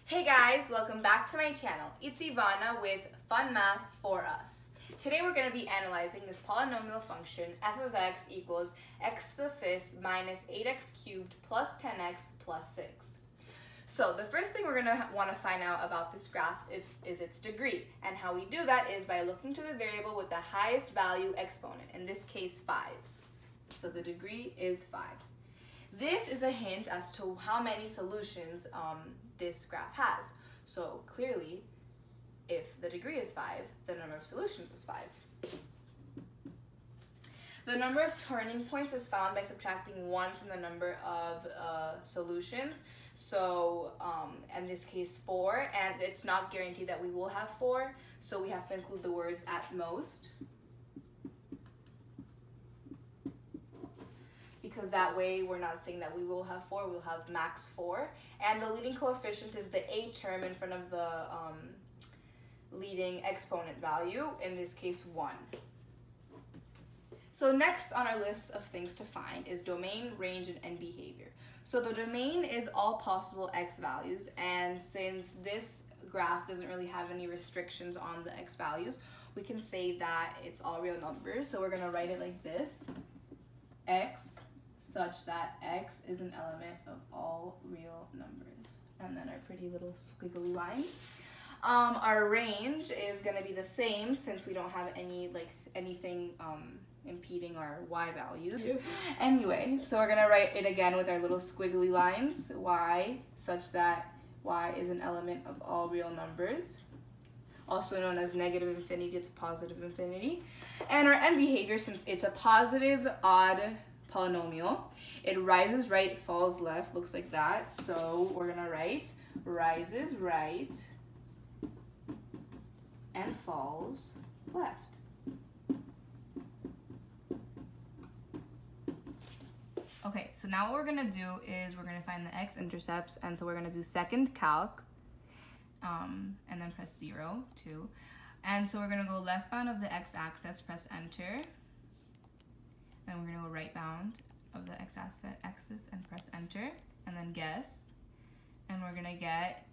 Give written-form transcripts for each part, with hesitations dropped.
Hey guys, welcome back to my channel. It's Ivana with Fun Math for Us. Today we're going to be analyzing this polynomial function f of x equals x to the fifth minus 8x cubed plus 10x plus 6. So the first thing we're going to want to find out about this graph is its degree. And how we do that is by looking to the variable with the highest value exponent, in this case 5. So the degree is 5. This is a hint as to how many solutions this graph has. So clearly, if the degree is 5, the number of solutions is 5. The number of turning points is found by subtracting 1 from the number of solutions. So in this case 4, and it's not guaranteed that we will have 4, so we have to include the words at most, because that way we're not saying that we will have 4, we'll have max 4. And the leading coefficient is the a term in front of the leading exponent value, in this case 1. So next on our list of things to find is domain, range, and end behavior. So the domain is all possible x values, and since this graph doesn't really have any restrictions on the x values, we can say that it's all real numbers. So we're going to write it like this: x such that x is an element of all real numbers. And then our pretty little squiggly lines. Our range is going to be the same since we don't have anything impeding our y value. Anyway, so we're going to write it again with our little squiggly lines. Y such that y is an element of all real numbers, also known as negative infinity to positive infinity. And our end behavior, since it's a positive odd polynomial, it rises right, falls left, looks like that. So we're gonna write rises right and falls left. Okay, so now what we're gonna do is we're gonna find the x-intercepts, and so we're gonna do second calc, and then press 0, 2. And so we're gonna go left bound of the x-axis, press enter. Then we're going to go right bound of the x-axis and press enter, and then guess. And we're going to get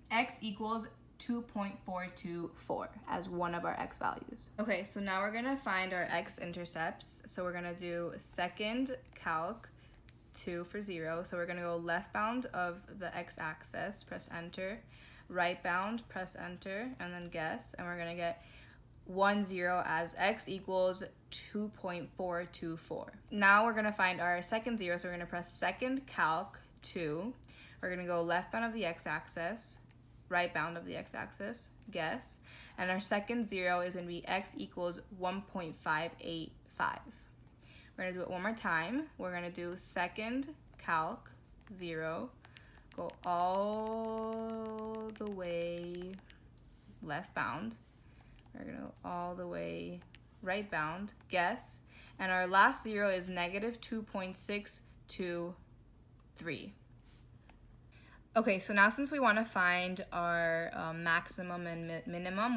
x equals 2.424 as one of our x values. Okay, so now we're going to find our x-intercepts. So we're going to do second calc 2 for 0. So we're going to go left bound of the x-axis, press enter, right bound, press enter, and then guess. And we're going to get 1, 0 as x equals 2.424. Now we're going to find our second 0, so we're going to press second calc 2. We're going to go left bound of the x-axis, right bound of the x-axis, guess. And our second 0 is going to be x equals 1.585. We're going to do it one more time. We're going to do second calc 0, go all the way left bound. We're going to go all the way right bound, guess, and our last 0 is negative 2.623. Okay, so now since we want to find our maximum and minimum,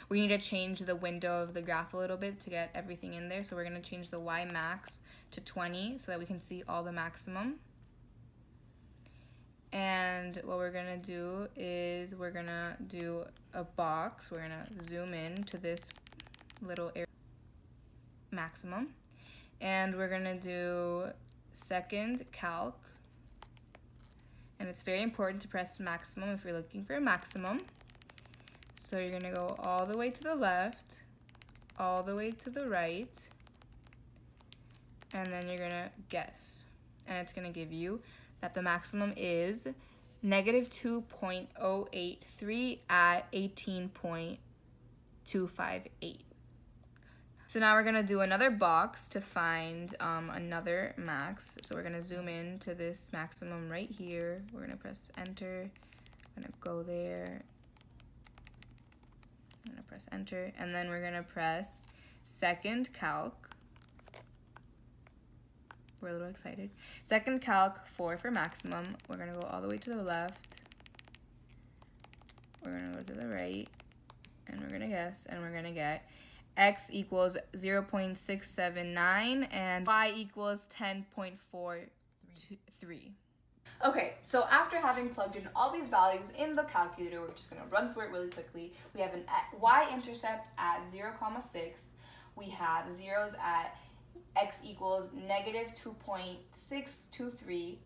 we need to change the window of the graph a little bit to get everything in there. So we're going to change the y max to 20 so that we can see all the maximum. And what we're going to do is we're going to do a box. We're going to zoom in to this little area maximum. And we're going to do second calc. And it's very important to press maximum if you're looking for a maximum. So you're going to go all the way to the left, all the way to the right, and then you're going to guess. And it's going to give you that the maximum is negative 2.083 at 18.258. So now we're going to do another box to find another max. So we're going to zoom in to this maximum right here. We're going to press enter. I'm going to go there. I'm going to press enter. And then we're going to press second calc. We're a little excited. Second calc 4 for maximum. We're going to go all the way to the left. We're going to go to the right. And we're going to guess. And we're going to get x equals 0.679 and y equals 10.423. Okay, so after having plugged in all these values in the calculator, we're just going to run through it really quickly. We have an y-intercept at 0, 6. We have zeros at x equals negative 2.623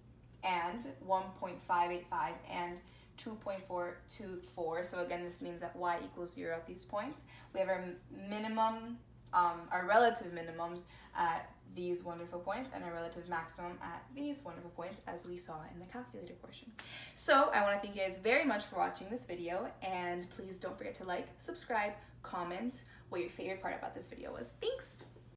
and 1.585 and 2.424. So again, this means that y equals 0 at these points. We have our minimum, our relative minimums at these wonderful points and our relative maximum at these wonderful points, as we saw in the calculator portion. So I want to thank you guys very much for watching this video, and please don't forget to like, subscribe, comment what your favorite part about this video was. Thanks!